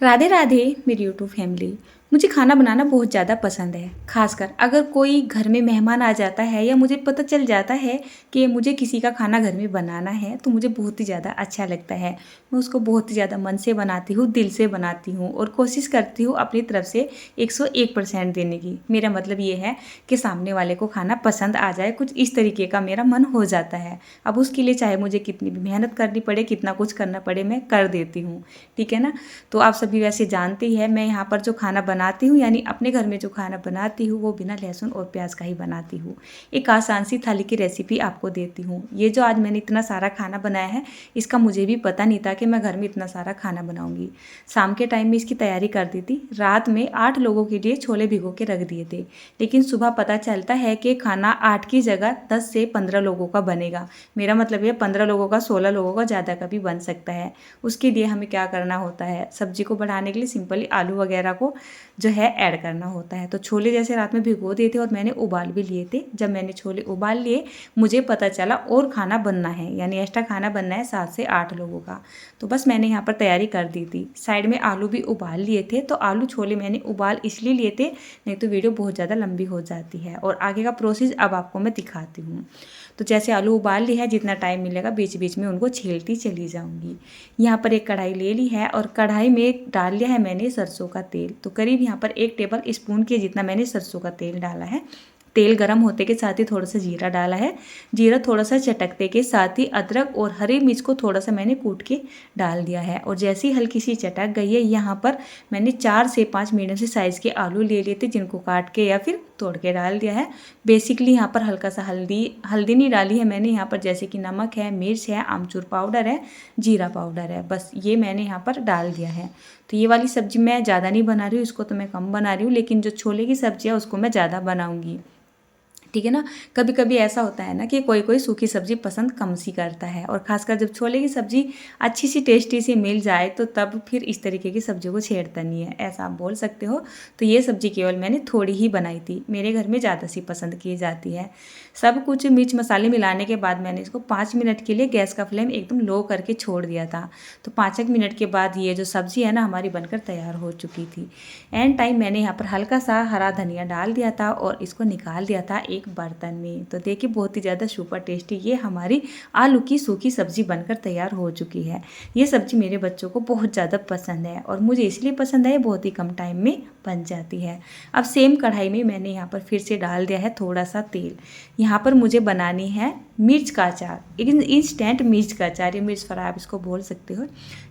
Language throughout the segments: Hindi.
राधे राधे मेरी यूट्यूब फैमिली। मुझे खाना बनाना बहुत ज़्यादा पसंद है। खासकर अगर कोई घर में मेहमान आ जाता है या मुझे पता चल जाता है कि मुझे किसी का खाना घर में बनाना है तो मुझे बहुत ही ज़्यादा अच्छा लगता है। मैं उसको बहुत ही ज़्यादा मन से बनाती हूँ, दिल से बनाती हूँ और कोशिश करती हूँ अपनी तरफ से 101% देने की। मेरा मतलब ये है कि सामने वाले को खाना पसंद आ जाए, कुछ इस तरीके का मेरा मन हो जाता है। अब उसके लिए चाहे मुझे कितनी भी मेहनत करनी पड़े, कितना कुछ करना पड़े, मैं कर देती हूँ। ठीक है ना। तो आप सभी वैसे जानते ही है मैं यहाँ पर जो खाना बनाती हूँ, यानी अपने घर में जो खाना बनाती हूँ वो बिना लहसुन और प्याज का ही बनाती हूँ। एक आसान सी थाली की रेसिपी आपको देती हूँ। ये जो आज मैंने इतना सारा खाना बनाया है, इसका मुझे भी पता नहीं था कि मैं घर में इतना सारा खाना बनाऊंगी। शाम के टाइम में इसकी तैयारी कर दी थी। रात में 8 लोगों के लिए छोले भिगो के रख दिए थे, लेकिन सुबह पता चलता है कि खाना 8 की जगह 10 से 15 लोगों का बनेगा। मेरा मतलब ये 15 लोगों का, 16 लोगों का, ज़्यादा का भी बन सकता है। उसके लिए हमें क्या करना होता है, सब्जी को बढ़ाने के लिए सिंपली आलू वगैरह को जो है ऐड करना होता है। तो छोले जैसे रात में भिगो दिए थे और मैंने उबाल भी लिए थे। जब मैंने छोले उबाल लिए मुझे पता चला और खाना बनना है, यानी एक्स्ट्रा खाना बनना है 7 से 8 लोगों का। तो बस मैंने यहाँ पर तैयारी कर दी थी। साइड में आलू भी उबाल लिए थे। तो आलू छोले मैंने उबाल इसलिए लिए थे, नहीं तो वीडियो बहुत ज़्यादा लंबी हो जाती है। और आगे का प्रोसेस अब आपको मैं दिखाती हूँ। तो जैसे आलू उबाल ली है, जितना टाइम मिलेगा बीच बीच में उनको छीलती चली जाऊंगी। यहाँ पर एक कढ़ाई ले ली है और कढ़ाई में डाल लिया है मैंने सरसों का तेल। तो करीब यहाँ पर 1 टेबल स्पून के जितना मैंने सरसों का तेल डाला है। तेल गरम होते के साथ ही थोड़ा सा जीरा डाला है। जीरा थोड़ा सा चटकते के साथ ही अदरक और हरी मिर्च को थोड़ा सा मैंने कूट के डाल दिया है। और जैसे ही हल्की सी चटक गई है, यहाँ पर मैंने 4 से 5 मीडियम से साइज़ के आलू ले लिए थे, जिनको काट के या फिर तोड़ के डाल दिया है। बेसिकली यहाँ पर हल्का सा हल्दी नहीं डाली है मैंने यहाँ पर, जैसे कि नमक है, मिर्च है, आमचूर पाउडर है, जीरा पाउडर है, बस ये मैंने यहाँ पर डाल दिया है। तो ये वाली सब्ज़ी मैं ज़्यादा नहीं बना रही हूँ, इसको तो मैं कम बना रही हूँ, लेकिन जो छोले की सब्ज़ी है उसको मैं ज़्यादा बनाऊँगी। ठीक है ना। कभी कभी ऐसा होता है ना कि कोई कोई सूखी सब्जी पसंद कम सी करता है, और खासकर जब छोले की सब्जी अच्छी सी टेस्टी सी मिल जाए तो तब फिर इस तरीके की सब्जियों को छेड़ता नहीं है, ऐसा आप बोल सकते हो। तो ये सब्जी केवल मैंने थोड़ी ही बनाई थी, मेरे घर में ज़्यादा सी पसंद की जाती है। सब कुछ मिर्च मसाले मिलाने के बाद मैंने इसको 5 मिनट के लिए गैस का फ्लेम एकदम लो करके छोड़ दिया था। तो 5 मिनट के बाद ये जो सब्ज़ी है ना हमारी बनकर तैयार हो चुकी थी। एंड टाइम मैंने यहाँ पर हल्का सा हरा धनिया डाल दिया था और इसको निकाल दिया था एक बर्तन में। तो देखिए बहुत ही ज़्यादा सुपर टेस्टी ये हमारी आलू की सूखी सब्ज़ी बनकर तैयार हो चुकी है। ये सब्ज़ी मेरे बच्चों को बहुत ज़्यादा पसंद है और मुझे इसलिए पसंद है, बहुत ही कम टाइम में बन जाती है। अब सेम कढ़ाई में मैंने यहाँ पर फिर से डाल दिया है थोड़ा सा तेल। यहाँ पर मुझे बनानी है मिर्च का अचार, इंस्टेंट मिर्च का अचार, ये मिर्च फ्राई आप इसको बोल सकते हो।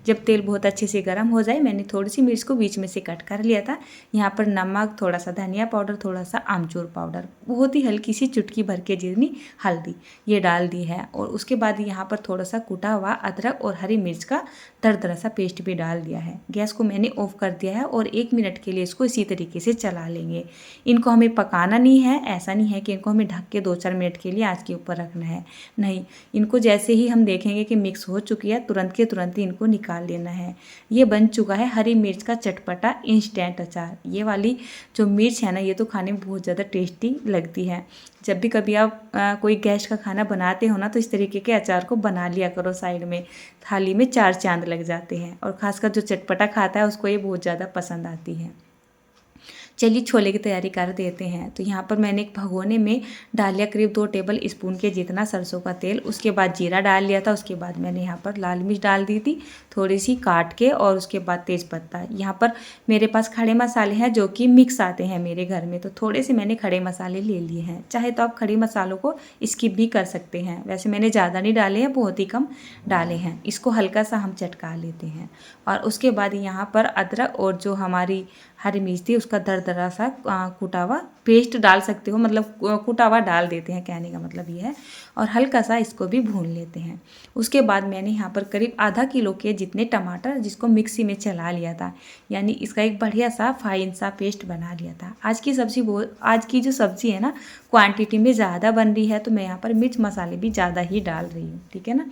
जब तेल बहुत अच्छे से गर्म हो जाए, मैंने थोड़ी सी मिर्च को बीच में से कट कर लिया था। यहाँ पर नमक, थोड़ा सा धनिया पाउडर, थोड़ा सा आमचूर पाउडर, बहुत ही हल्की सी चुटकी भर के जितनी हल्दी ये डाल दी है। और उसके बाद यहाँ पर थोड़ा सा कुटा हुआ अदरक और हरी मिर्च का दरदरा सा पेस्ट भी डाल दिया है। गैस को मैंने ऑफ कर दिया है और 1 मिनट के लिए इसको इसी तरीके से चला लेंगे। इनको हमें पकाना नहीं है, ऐसा नहीं है कि इनको हमें ढक के 2-4 मिनट के लिए आँच के ऊपर रखना है, नहीं। इनको जैसे ही हम देखेंगे कि मिक्स हो चुकी है, तुरंत के तुरंत ही इनको निकाल लेना है। ये बन चुका है हरी मिर्च का चटपटा इंस्टेंट अचार। ये वाली जो मिर्च है ना, ये तो खाने में बहुत ज़्यादा टेस्टी लगती है। जब भी कभी आप कोई गेस्ट का खाना बनाते हो ना, तो इस तरीके के अचार को बना लिया करो, साइड में थाली में 4 चांद लग जाते हैं। और ख़ासकर जो चटपटा खाता है उसको ये बहुत ज़्यादा पसंद आती है। चलिए छोले की तैयारी कर देते हैं। तो यहाँ पर मैंने एक भगोने में डाल लिया करीब 2 टेबल स्पून के जितना सरसों का तेल। उसके बाद जीरा डाल लिया था। उसके बाद मैंने यहाँ पर लाल मिर्च डाल दी थी थोड़ी सी काट के, और उसके बाद तेज़पत्ता। यहाँ पर मेरे पास खड़े मसाले हैं जो कि मिक्स आते हैं मेरे घर में, तो थोड़े से मैंने खड़े मसाले ले लिए हैं। चाहे तो आप खड़े मसालों को स्किप भी कर सकते हैं, वैसे मैंने ज़्यादा नहीं डाले हैं, बहुत ही कम डाले हैं। इसको हल्का सा हम चटका लेते हैं। और उसके बाद यहाँ पर अदरक और जो हमारी हरी मिर्च थी उसका दरदरा सा कुटा हुआ पेस्ट डाल सकते हो, मतलब कुटा हुआ डाल देते हैं, कहने का मतलब ये है। और हल्का सा इसको भी भून लेते हैं। उसके बाद मैंने यहाँ पर करीब आधा किलो के जितने टमाटर, जिसको मिक्सी में चला लिया था, यानी इसका एक बढ़िया सा फाइन सा पेस्ट बना लिया था। आज की जो सब्ज़ी है ना क्वांटिटी में ज़्यादा बन रही है, तो मैं यहाँ पर मिर्च मसाले भी ज़्यादा ही डाल रही हूँ, ठीक है ना।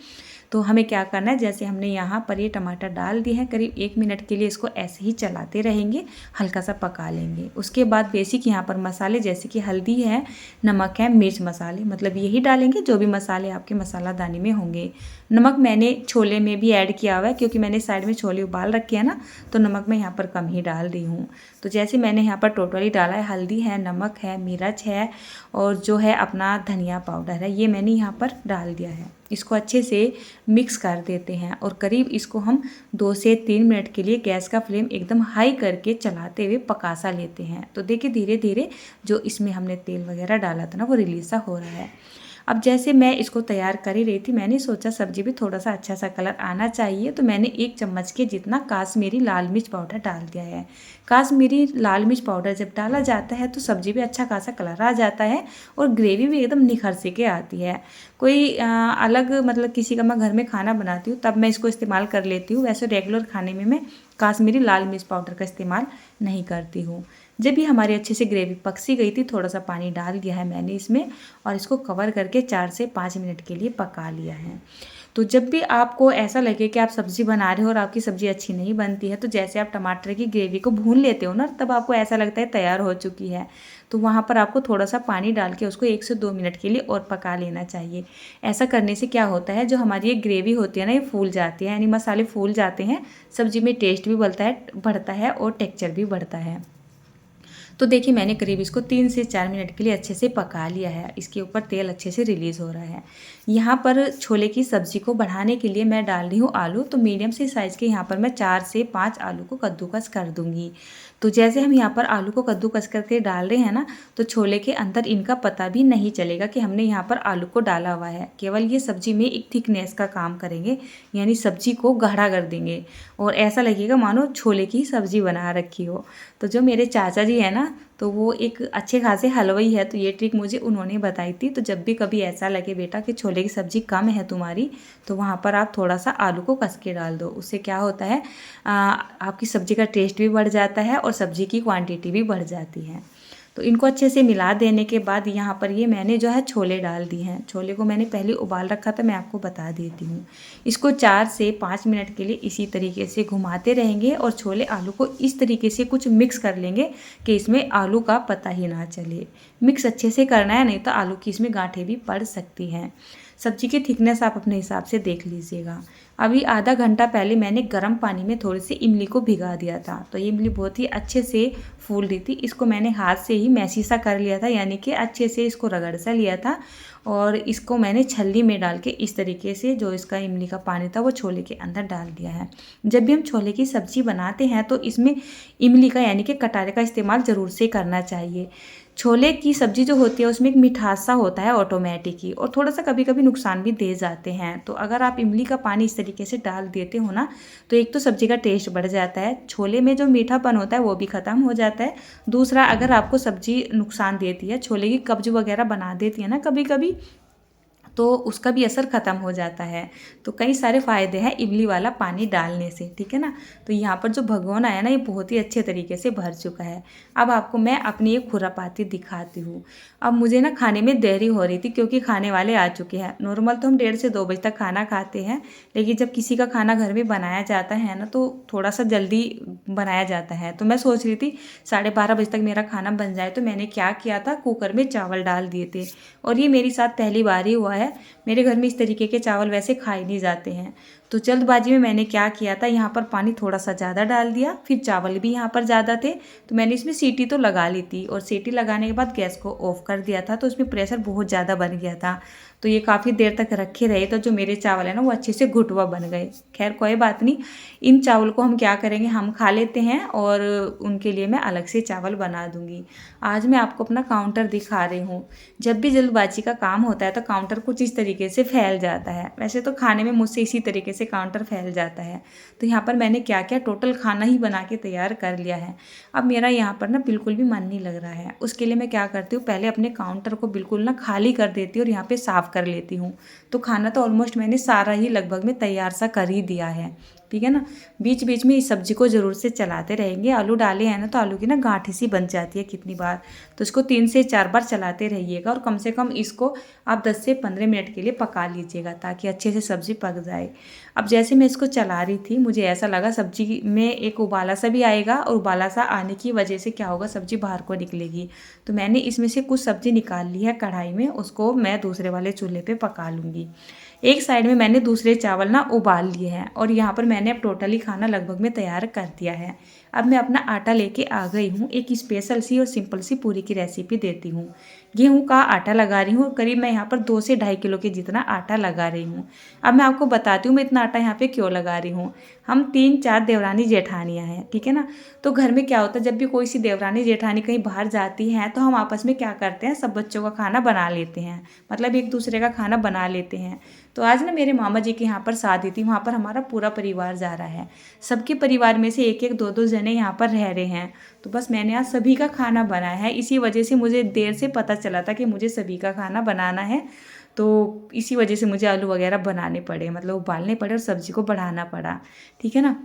तो हमें क्या करना है, जैसे हमने यहाँ पर ये टमाटर डाल दिए हैं, करीब 1 मिनट के लिए इसको ऐसे ही चलाते रहेंगे, हल्का सा पका लेंगे। उसके बाद बेसिक यहाँ पर मसाले जैसे कि हल्दी है, नमक है, मिर्च मसाले, मतलब यही डालेंगे जो भी मसाले आपके मसालादानी में होंगे। नमक मैंने छोले में भी ऐड किया हुआ है, क्योंकि मैंने साइड में छोले उबाल रखे हैं ना, तो नमक मैं यहाँ पर कम ही डाल दी हूँ। तो जैसे मैंने यहाँ पर टोटली डाला है, हल्दी है, नमक है, मिर्च है और जो है अपना धनिया पाउडर है, ये मैंने यहाँ पर डाल दिया है। इसको अच्छे से मिक्स कर देते हैं और करीब इसको हम 2 से 3 मिनट के लिए गैस का फ्लेम एकदम हाई करके चलाते हुए पका सा लेते हैं। तो देखिए धीरे धीरे जो इसमें हमने तेल वगैरह डाला था ना, वो रिलीज सा हो रहा है। अब जैसे मैं इसको तैयार कर ही रही थी, मैंने सोचा सब्जी भी थोड़ा सा अच्छा सा कलर आना चाहिए, तो मैंने 1 चम्मच के जितना काश्मीरी लाल मिर्च पाउडर डाल दिया है। काश्मीरी लाल मिर्च पाउडर जब डाला जाता है तो सब्जी भी अच्छा खासा कलर आ जाता है और ग्रेवी भी एकदम निखर से के आती है। कोई अलग मतलब किसी का मैं घर में खाना बनाती हूँ तब मैं इसको इस्तेमाल कर लेती हूँ, वैसे रेगुलर खाने में मैं काश्मीरी लाल मिर्च पाउडर का इस्तेमाल नहीं करती हूँ। जब भी हमारी अच्छे से ग्रेवी पक सी गई थी, थोड़ा सा पानी डाल दिया है मैंने इसमें और इसको कवर करके 4 से 5 मिनट के लिए पका लिया है। तो जब भी आपको ऐसा लगे कि आप सब्ज़ी बना रहे हो और आपकी सब्ज़ी अच्छी नहीं बनती है, तो जैसे आप टमाटर की ग्रेवी को भून लेते हो ना, तब आपको ऐसा लगता है तैयार हो चुकी है, तो वहाँ पर आपको थोड़ा सा पानी डाल के उसको 1 से 2 मिनट के लिए और पका लेना चाहिए। ऐसा करने से क्या होता है, जो हमारी ये ग्रेवी होती है ना, ये फूल जाती है, यानी मसाले फूल जाते हैं, सब्ज़ी में टेस्ट भी बढ़ता है और टेक्स्चर भी बढ़ता है। तो देखिए मैंने करीब इसको 3 से 4 मिनट के लिए अच्छे से पका लिया है। इसके ऊपर तेल अच्छे से रिलीज़ हो रहा है। यहाँ पर छोले की सब्ज़ी को बढ़ाने के लिए मैं डाल रही हूँ आलू, तो मीडियम से साइज़ के यहाँ पर मैं 4 से 5 आलू को कद्दूकस कर दूँगी। तो जैसे हम यहाँ पर आलू को कद्दूकस करके डाल रहे हैं ना, तो छोले के अंदर इनका पता भी नहीं चलेगा कि हमने यहाँ पर आलू को डाला हुआ है। केवल ये सब्ज़ी में एक थिकनेस का काम करेंगे, यानी सब्ज़ी को गाढ़ा कर देंगे और ऐसा लगेगा मानो छोले की सब्ज़ी बना रखी हो। तो जो मेरे चाचा जी हैं ना, तो वो एक अच्छे खासे हलवाई है, तो ये ट्रिक मुझे उन्होंने बताई थी। तो जब भी कभी ऐसा लगे बेटा कि छोले की सब्ज़ी कम है तुम्हारी, तो वहाँ पर आप थोड़ा सा आलू को कस के डाल दो। उससे क्या होता है, आपकी सब्ज़ी का टेस्ट भी बढ़ जाता है और सब्ज़ी की क्वांटिटी भी बढ़ जाती है। तो इनको अच्छे से मिला देने के बाद यहाँ पर ये मैंने जो है छोले डाल दिए हैं। छोले को मैंने पहले उबाल रखा था, मैं आपको बता देती हूँ। इसको 4 से 5 मिनट के लिए इसी तरीके से घुमाते रहेंगे और छोले आलू को इस तरीके से कुछ मिक्स कर लेंगे कि इसमें आलू का पता ही ना चले। मिक्स अच्छे से करना है, नहीं तो आलू की इसमें गांठें भी पड़ सकती हैं। सब्जी की थिकनेस आप अपने हिसाब से देख लीजिएगा। अभी आधा घंटा पहले मैंने गर्म पानी में थोड़ी सी इमली को भिगा दिया था, तो ये इमली बहुत ही अच्छे से फूल रही थी। इसको मैंने हाथ से ही मैसी सा कर लिया था, यानी कि अच्छे से इसको रगड़ सा लिया था और इसको मैंने छलनी में डाल के इस तरीके से जो इसका इमली का पानी था वो छोले के अंदर डाल दिया है। जब भी हम छोले की सब्ज़ी बनाते हैं तो इसमें इमली का यानी कि कटारे का इस्तेमाल ज़रूर से करना चाहिए। छोले की सब्ज़ी जो होती है उसमें एक मिठास सा होता है ऑटोमेटिक ही, और थोड़ा सा कभी कभी नुकसान भी दे जाते हैं। तो अगर आप इमली का पानी इस तरीके से डाल देते हो ना, तो एक तो सब्ज़ी का टेस्ट बढ़ जाता है, छोले में जो मीठापन होता है वो भी ख़त्म हो जाता है। दूसरा, अगर आपको सब्ज़ी नुकसान देती है, छोले की कब्ज वगैरह बना देती है ना कभी कभी, तो उसका भी असर ख़त्म हो जाता है। तो कई सारे फ़ायदे हैं इमली वाला पानी डालने से, ठीक है ना। तो यहाँ पर जो भगोना है ना, ये बहुत ही अच्छे तरीके से भर चुका है। अब आपको मैं अपनी एक खुरापाती दिखाती हूँ। अब मुझे ना खाने में देरी हो रही थी क्योंकि खाने वाले आ चुके हैं। नॉर्मल तो हम 1:30 से 2 बजे तक खाना खाते हैं, लेकिन जब किसी का खाना घर में बनाया जाता है ना, तो थोड़ा सा जल्दी बनाया जाता है। तो मैं सोच रही थी 12:30 बजे तक मेरा खाना बन जाए, तो मैंने क्या किया था, कुकर में चावल डाल दिए थे। और ये मेरे साथ पहली बार ही हुआ है, मेरे घर में इस तरीके के चावल वैसे खाए नहीं जाते हैं। तो जल्दबाजी में मैंने क्या किया था, यहाँ पर पानी थोड़ा सा ज़्यादा डाल दिया, फिर चावल भी यहाँ पर ज़्यादा थे, तो मैंने इसमें सीटी तो लगा ली थी और सीटी लगाने के बाद गैस को ऑफ कर दिया था। तो इसमें प्रेशर बहुत ज़्यादा बन गया था, तो ये काफ़ी देर तक रखे रहे, तो जो मेरे चावल है ना वो अच्छे से घुटवा बन गए। खैर कोई बात नहीं, इन चावल को हम क्या करेंगे, हम खा लेते हैं और उनके लिए मैं अलग से चावल बना दूँगी। आज मैं आपको अपना काउंटर दिखा रही हूँ। जब भी जल्दबाजी का काम होता है तो काउंटर कुछ इस तरीके से फैल जाता है। वैसे तो खाने में मुझसे इसी तरीके से काउंटर फैल जाता है। तो यहाँ पर मैंने क्या किया, टोटल खाना ही बना के तैयार कर लिया है। अब मेरा यहाँ पर ना बिल्कुल भी मन नहीं लग रहा है। उसके लिए मैं क्या करती हूँ, पहले अपने काउंटर को बिल्कुल ना खाली कर देती हूँ और यहाँ पे साफ़ कर लेती हूँ। तो खाना तो ऑलमोस्ट मैंने सारा ही लगभग में तैयार सा कर ही दिया है। ठीक है ना। बीच बीच में इस सब्जी को ज़रूर से चलाते रहेंगे। आलू डाले हैं ना तो आलू की ना गांठ सी बन जाती है कितनी बार, तो इसको 3 से 4 बार चलाते रहिएगा और कम से कम इसको आप 10 से 15 मिनट के लिए पका लीजिएगा ताकि अच्छे से सब्ज़ी पक जाए। अब जैसे मैं इसको चला रही थी मुझे ऐसा लगा सब्जी में एक उबाला सा भी आएगा और उबाला सा आने की वजह से क्या होगा, सब्जी बाहर को निकलेगी। तो मैंने इसमें से कुछ सब्जी निकाल ली है कढ़ाई में, उसको मैं दूसरे वाले चूल्हे पे पका लूँगी। एक साइड में मैंने दूसरे चावल ना उबाल लिए हैं और यहाँ पर मैंने अब टोटली खाना लगभग में तैयार कर दिया है। अब मैं अपना आटा लेके आ गई हूँ। एक स्पेशल सी और सिंपल सी पूरी की रेसिपी देती हूँ। गेहूं का आटा लगा रही हूँ और करीब मैं यहाँ पर 2 से 2.5 किलो के जितना आटा लगा रही हूँ। अब मैं आपको बताती हूँ मैं इतना आटा यहाँ पे क्यों लगा रही हूँ। हम 3-4 देवरानी जेठानियाँ हैं, ठीक है ना। तो घर में क्या होता है, जब भी कोई सी देवरानी जेठानी कहीं बाहर जाती हैं तो हम आपस में क्या करते हैं, सब बच्चों का खाना बना लेते हैं, मतलब एक दूसरे का खाना बना लेते हैं। तो आज ना मेरे मामा जी के यहाँ पर शादी थी, वहाँ पर हमारा पूरा परिवार जा रहा है। सबके परिवार में से एक एक दो दो जने यहाँ पर रह रहे हैं। तो बस मैंने आज सभी का खाना बनाया है। इसी वजह से मुझे देर से पता चला था कि मुझे सभी का खाना बनाना है, तो इसी वजह से मुझे आलू वगैरह बनाने पड़े, मतलब उबालने पड़े और सब्जी को बढ़ाना पड़ा, ठीक है ना।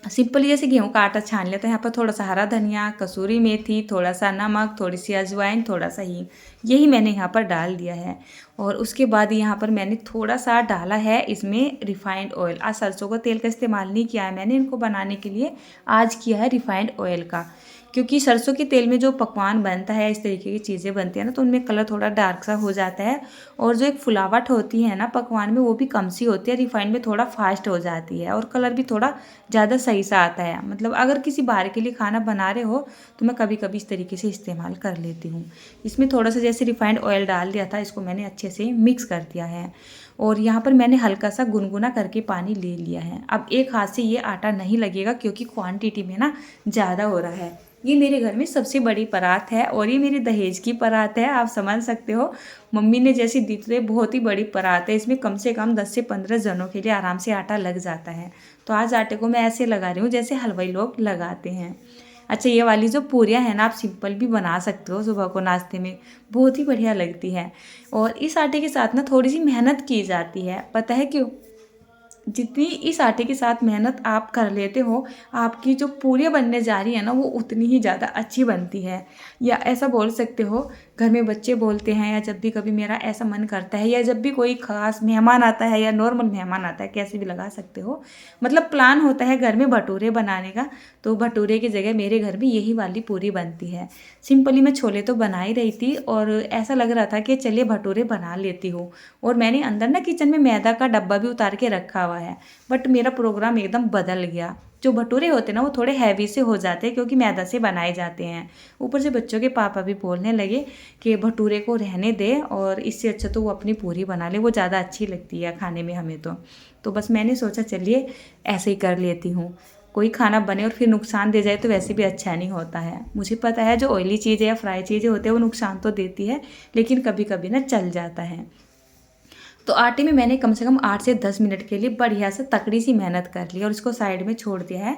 सिंपली जैसे गेहूं का आटा छान लिया तो यहाँ पर थोड़ा सा हरा धनिया, कसूरी मेथी, थोड़ा सा नमक, थोड़ी सी अजवाइन, थोड़ा सा हींग, यही मैंने यहाँ पर डाल दिया है। और उसके बाद यहाँ पर मैंने थोड़ा सा डाला है इसमें रिफाइंड ऑयल। आज सरसों का तेल का इस्तेमाल नहीं किया है मैंने इनको बनाने के लिए, आज किया है रिफाइंड ऑयल का। क्योंकि सरसों के तेल में जो पकवान बनता है, इस तरीके की चीज़ें बनती हैं ना, तो उनमें कलर थोड़ा डार्क सा हो जाता है और जो एक फुलावट होती है ना पकवान में, वो भी कम सी होती है। रिफाइंड में थोड़ा फास्ट हो जाती है और कलर भी थोड़ा ज़्यादा सही सा आता है। मतलब अगर किसी बाहर के लिए खाना बना रहे हो तो मैं कभी कभी इस तरीके से इस्तेमाल कर लेती हूँ। इसमें थोड़ा सा जैसे रिफाइंड ऑयल डाल दिया था, इसको मैंने अच्छे से मिक्स कर दिया है और यहाँ पर मैंने हल्का सा गुनगुना करके पानी ले लिया है। अब एक हाथ से ये आटा नहीं लगेगा क्योंकि क्वांटिटी में ना ज़्यादा हो रहा है। ये मेरे घर में सबसे बड़ी परात है और ये मेरे दहेज की परात है, आप समझ सकते हो। मम्मी ने जैसी दी थी, बहुत ही बड़ी परात है, इसमें कम से कम 10 से 15 जनों के लिए आराम से आटा लग जाता है। तो आज आटे को मैं ऐसे लगा रही हूँ जैसे हलवाई लोग लगाते हैं। अच्छा, ये वाली जो पूरियाँ हैं ना, आप सिंपल भी बना सकते हो, सुबह को नाश्ते में बहुत ही बढ़िया लगती है। और इस आटे के साथ ना थोड़ी सी मेहनत की जाती है, पता है क्यों? जितनी इस आटे के साथ मेहनत आप कर लेते हो, आपकी जो पूरियाँ बनने जा रही है ना, वो उतनी ही ज़्यादा अच्छी बनती है। या ऐसा बोल सकते हो, घर में बच्चे बोलते हैं या जब भी कभी मेरा ऐसा मन करता है या जब भी कोई ख़ास मेहमान आता है या नॉर्मल मेहमान आता है, कैसे भी लगा सकते हो, मतलब प्लान होता है घर में भटूरे बनाने का, तो भटूरे की जगह मेरे घर में यही वाली पूरी बनती है। सिंपली मैं छोले तो बना ही रही थी और ऐसा लग रहा था कि चलिए भटूरे बना लेती हूँ। और मैंने अंदर ना किचन में मैदा का डब्बा भी उतार के रखा हुआ है, बट मेरा प्रोग्राम एकदम बदल गया। जो भटूरे होते हैं ना, वो थोड़े हैवी से हो जाते हैं क्योंकि मैदा से बनाए जाते हैं। ऊपर से बच्चों के पापा भी बोलने लगे कि भटूरे को रहने दे और इससे अच्छा तो वो अपनी पूरी बना ले, वो ज़्यादा अच्छी लगती है खाने में हमें तो बस मैंने सोचा चलिए ऐसे ही कर लेती हूँ। कोई खाना बने और फिर नुकसान दे जाए तो वैसे भी अच्छा नहीं होता है। मुझे पता है जो ऑयली चीज़ें या फ्राई चीज़ें होती है वो नुकसान तो देती है, लेकिन कभी कभी ना चल जाता है। तो आटे में मैंने कम से कम 8 से 10 मिनट के लिए बढ़िया से तकड़ी सी मेहनत कर ली और इसको साइड में छोड़ दिया है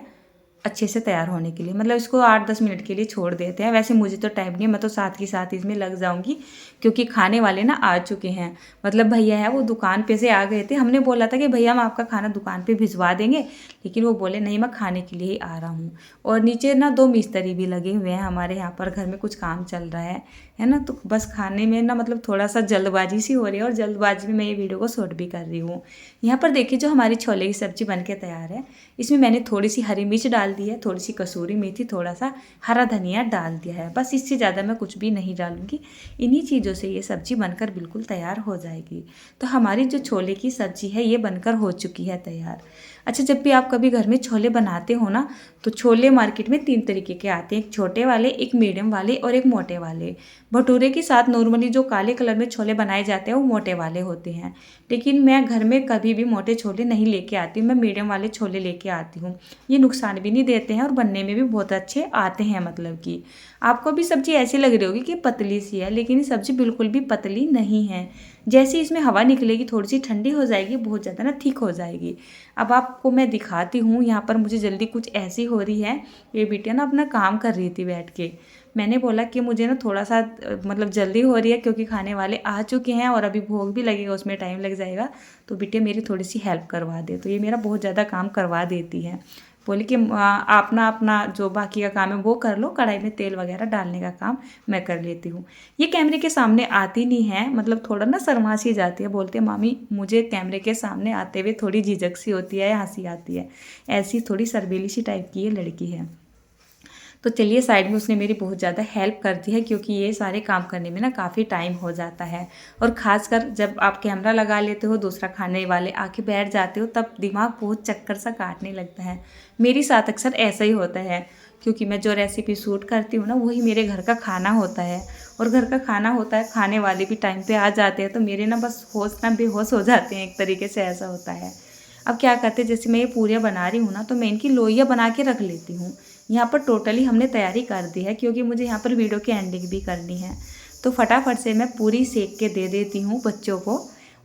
अच्छे से तैयार होने के लिए। मतलब इसको 8-10 मिनट के लिए छोड़ देते हैं। वैसे मुझे तो टाइम नहीं है, मैं तो साथ ही साथ इसमें लग जाऊंगी क्योंकि खाने वाले ना आ चुके हैं। मतलब भैया है वो दुकान पे से आ गए थे। हमने बोला था कि भैया हम आपका खाना दुकान पे भिजवा देंगे, लेकिन वो बोले नहीं, मैं खाने के लिए ही आ रहा हूँ। और नीचे ना 2 मिस्त्री भी लगे हुए हैं, हमारे यहाँ पर घर में कुछ काम चल रहा है ना। तो बस खाने में ना मतलब थोड़ा सा जल्दबाजी सी हो रही है और जल्दबाजी में मैं ये वीडियो को शूट भी कर रही हूँ। यहाँ पर देखिए जो हमारी छोले की सब्ज़ी बन के तैयार है, इसमें मैंने थोड़ी सी हरी मिर्च डाल दी है, थोड़ी सी कसूरी मेथी, थोड़ा सा हरा धनिया डाल दिया है। बस इससे ज़्यादा मैं कुछ भी नहीं डालूंगी। इन्हीं चीज़ों से ये सब्ज़ी बनकर बिल्कुल तैयार हो जाएगी। तो हमारी जो छोले की सब्ज़ी है ये बनकर हो चुकी है तैयार। अच्छा, जब भी आप कभी घर में छोले बनाते हो ना, तो छोले मार्केट में 3 तरीके के आते हैं, एक छोटे वाले, एक मीडियम वाले और एक मोटे वाले। भटूरे के साथ नॉर्मली जो काले कलर में छोले बनाए जाते हैं वो मोटे वाले होते हैं, लेकिन मैं घर में कभी भी मोटे छोले नहीं लेके आती हूँ, मैं मीडियम वाले छोले लेके आती हूँ। ये नुकसान भी नहीं देते हैं और बनने में भी बहुत अच्छे आते हैं। मतलब कि आपको भी सब्ज़ी ऐसी लग रही होगी कि पतली सी है, लेकिन ये सब्ज़ी बिल्कुल भी पतली नहीं है। जैसे इसमें हवा निकलेगी थोड़ी सी ठंडी हो जाएगी, बहुत ज़्यादा ना थिक हो जाएगी। अब आपको मैं दिखाती हूँ। यहाँ पर मुझे जल्दी कुछ ऐसी हो रही है, ये बिटिया ना अपना काम कर रही थी बैठ के। मैंने बोला कि मुझे ना थोड़ा सा मतलब जल्दी हो रही है क्योंकि खाने वाले आ चुके हैं और अभी भोग भी लगेगा, उसमें टाइम लग जाएगा, तो बिटिया मेरी थोड़ी सी हेल्प करवा दे। तो ये मेरा बहुत ज़्यादा काम करवा देती है। बोली कि आप ना अपना जो बाकी का काम है वो कर लो, कढ़ाई में तेल वगैरह डालने का काम मैं कर लेती हूँ। ये कैमरे के सामने आती नहीं है, मतलब थोड़ा ना शर्मा सी जाती है, बोलती है मामी मुझे कैमरे के सामने आते हुए थोड़ी झिझक सी होती है, हंसी आती है। ऐसी थोड़ी सरबेली सी टाइप की ये लड़की है। तो चलिए, साइड में उसने मेरी बहुत ज़्यादा हेल्प कर दी है क्योंकि ये सारे काम करने में ना काफ़ी टाइम हो जाता है। और ख़ासकर जब आप कैमरा लगा लेते हो, दूसरा खाने वाले आके बैठ जाते हो, तब दिमाग बहुत चक्कर सा काटने लगता है। मेरे साथ अक्सर ऐसा ही होता है क्योंकि मैं जो रेसिपी शूट करती हूँ ना वही मेरे घर का खाना होता है, और घर का खाना होता है, खाने वाले भी टाइम पे आ जाते हैं, तो मेरे ना बस होश ना बेहोश हो जाते हैं, एक तरीके से ऐसा होता है। अब क्या करते हैं, जैसे मैं ये पूरियाँ बना रही हूँ ना, तो मैं इनकी लोइयाँ बना के रख लेती हूँ। यहाँ पर टोटली हमने तैयारी कर दी है क्योंकि मुझे यहाँ पर वीडियो की एंडिंग भी करनी है। तो फटाफट से मैं पूरी सेक के दे देती हूँ बच्चों को,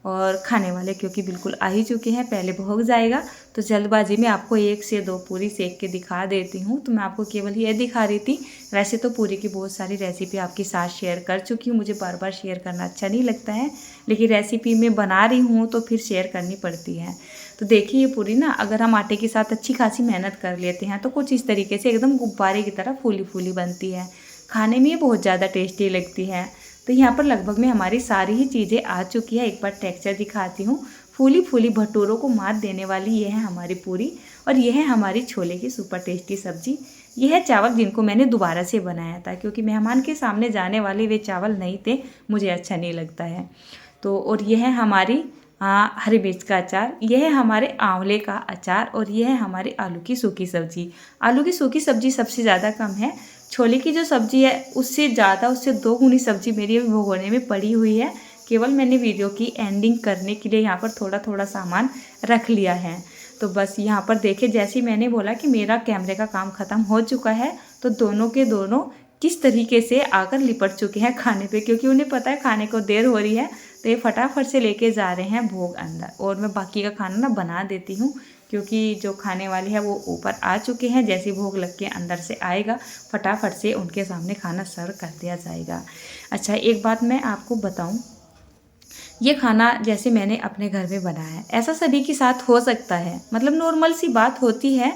और खाने वाले क्योंकि बिल्कुल आ ही चुके हैं, पहले भोग जाएगा, तो जल्दबाजी में आपको 1 से 2 पूरी सेक के दिखा देती हूँ। तो मैं आपको केवल ये दिखा रही थी, वैसे तो पूरी की बहुत सारी रेसिपी आपके साथ शेयर कर चुकी हूँ, मुझे बार बार शेयर करना अच्छा नहीं लगता है, लेकिन रेसिपी में बना रही हूँ तो फिर शेयर करनी पड़ती है। तो देखिए, ये पूरी ना अगर हम आटे के साथ अच्छी खासी मेहनत कर लेते हैं तो कुछ इस तरीके से एकदम गुब्बारे की तरह फूली फूली बनती है। खाने में ये बहुत ज़्यादा टेस्टी लगती है। तो यहाँ पर लगभग में हमारी सारी ही चीज़ें आ चुकी है। एक बार टेक्सचर दिखाती हूँ। फूली फूली भटूरों को मात देने वाली ये है हमारी पूरी, और यह है हमारी छोले की सुपर टेस्टी सब्जी। यह है चावल जिनको मैंने दोबारा से बनाया था क्योंकि मेहमान के सामने जाने वाले वे चावल नहीं थे, मुझे अच्छा नहीं लगता है। तो और यह है हमारी हरी मिर्च का अचार, यह है हमारे आंवले का अचार, और यह है हमारी आलू की सूखी सब्जी। आलू की सूखी सब्जी सबसे ज़्यादा कम है, छोले की जो सब्जी है उससे ज़्यादा, उससे 2 गुनी सब्जी मेरी अभी भगोने में पड़ी हुई है। केवल मैंने वीडियो की एंडिंग करने के लिए यहाँ पर थोड़ा थोड़ा सामान रख लिया है। तो बस यहाँ पर देखिए, जैसे ही मैंने बोला कि मेरा कैमरे का काम ख़त्म हो चुका है, तो दोनों के दोनों किस तरीके से आकर लिपट चुके हैं खाने पे, क्योंकि उन्हें पता है खाने को देर हो रही है, तो ये फटाफट से लेके जा रहे हैं भोग अंदर। और मैं बाकी का खाना ना बना देती हूँ क्योंकि जो खाने वाले हैं वो ऊपर आ चुके हैं, जैसे भोग लग के अंदर से आएगा फटाफट से उनके सामने खाना सर्व कर दिया जाएगा। अच्छा, एक बात मैं आपको बताऊँ, ये खाना जैसे मैंने अपने घर में बनाया है ऐसा सभी के साथ हो सकता है, मतलब नॉर्मल सी बात होती है।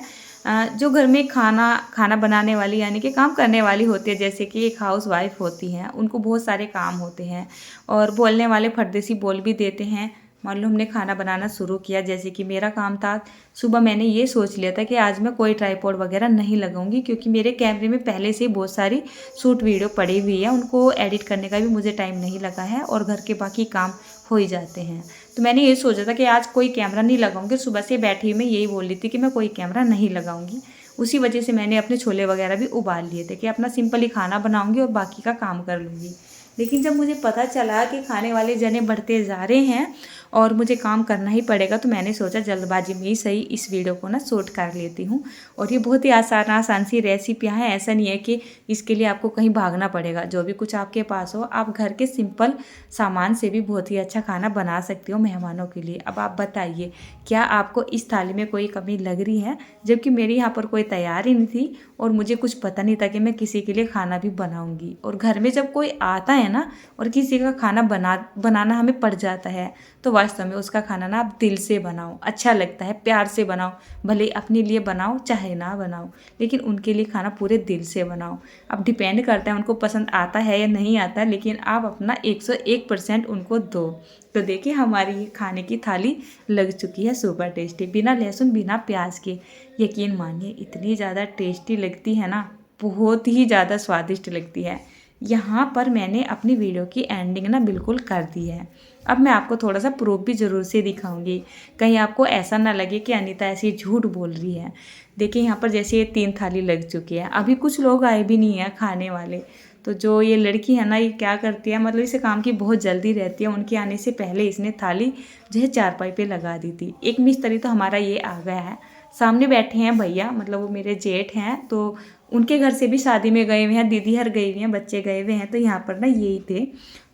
जो घर में खाना बनाने वाली यानी कि काम करने वाली होती है, जैसे कि एक हाउस वाइफ होती हैं, उनको बहुत सारे काम होते हैं, और बोलने वाले फर्देसी बोल भी देते हैं। मान लो हमने खाना बनाना शुरू किया, जैसे कि मेरा काम था, सुबह मैंने ये सोच लिया था कि आज मैं कोई ट्राइपॉड वगैरह नहीं लगाऊंगी क्योंकि मेरे कैमरे में पहले से ही बहुत सारी शूट वीडियो पड़ी हुई है, उनको एडिट करने का भी मुझे टाइम नहीं लगा है और घर के बाकी काम हो ही जाते हैं। तो मैंने ये सोचा था कि आज कोई कैमरा नहीं लगाऊंगी, सुबह से बैठी मैं यही बोल रही थी कि मैं कोई कैमरा नहीं लगाऊंगी। उसी वजह से मैंने अपने छोले वगैरह भी उबाल लिए थे कि अपना सिंपल ही खाना बनाऊंगी और बाकी का काम कर लूँगी। लेकिन जब मुझे पता चला कि खाने वाले जने बढ़ते जा रहे हैं और मुझे काम करना ही पड़ेगा, तो मैंने सोचा जल्दबाजी में ही सही इस वीडियो को ना शूट कर लेती हूँ। और ये बहुत ही आसान सी रेसिपियाँ हैं, ऐसा नहीं है कि इसके लिए आपको कहीं भागना पड़ेगा। जो भी कुछ आपके पास हो, आप घर के सिंपल सामान से भी बहुत ही अच्छा खाना बना सकते हो मेहमानों के लिए। अब आप बताइए, क्या आपको इस थाली में कोई कमी लग रही है? जबकि मेरी यहाँ पर कोई तैयारी नहीं थी और मुझे कुछ पता नहीं था कि मैं किसी के लिए खाना भी बनाऊंगी। और घर में जब कोई आता है ना और किसी का खाना बनाना हमें पड़ जाता है, तो वास्तव में उसका खाना ना आप दिल से बनाओ, अच्छा लगता है, प्यार से बनाओ। भले अपने लिए बनाओ चाहे ना बनाओ, लेकिन उनके लिए खाना पूरे दिल से बनाओ। अब डिपेंड करता है उनको पसंद आता है या नहीं आता, लेकिन आप अपना 101% उनको दो। तो देखिए, हमारी खाने की थाली लग चुकी है सुपर टेस्टी, बिना लहसुन बिना प्याज के। यकीन मानिए इतनी ज़्यादा टेस्टी लगती है ना, बहुत ही ज़्यादा स्वादिष्ट लगती है। यहाँ पर मैंने अपनी वीडियो की एंडिंग ना बिल्कुल कर दी है। अब मैं आपको थोड़ा सा प्रूफ भी ज़रूर से दिखाऊंगी, कहीं आपको ऐसा ना लगे कि अनीता ऐसी झूठ बोल रही है। देखिए, यहाँ पर जैसे ये 3 थाली लग चुकी है, अभी कुछ लोग आए भी नहीं हैं खाने वाले। तो जो ये लड़की है ना, ये क्या करती है, मतलब इसे काम की बहुत जल्दी रहती है। उनके आने से पहले इसने थाली जो है चारपाई पे लगा दी थी। एक मिस्त्री तो हमारा ये आ गया है, सामने बैठे हैं भैया, मतलब वो मेरे जेठ हैं, तो उनके घर से भी शादी में गए हुए हैं, दीदी हर गई हुई हैं, बच्चे गए हुए हैं, तो यहाँ पर ना यही थे।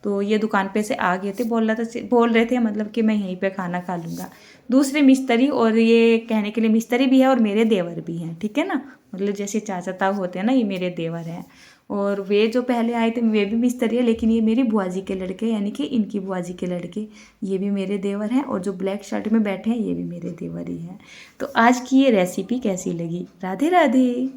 तो ये दुकान पे से आ गए थे, बोल रहे थे मतलब कि मैं यहीं पे खाना खा लूँगा। दूसरे मिस्त्री, और ये कहने के लिए मिस्त्री भी है और मेरे देवर भी हैं, ठीक है ना, मतलब जैसे चाचा ताऊ होते हैं ना, ये मेरे देवर हैं। और वे जो पहले आए थे वे भी मिस्त्री है, लेकिन ये मेरी बुआ जी के लड़के, यानी कि इनकी बुआ जी के लड़के, ये भी मेरे देवर हैं। और जो ब्लैक शर्ट में बैठे हैं ये भी मेरे देवर ही हैं। तो आज की ये रेसिपी कैसी लगी? राधे राधे।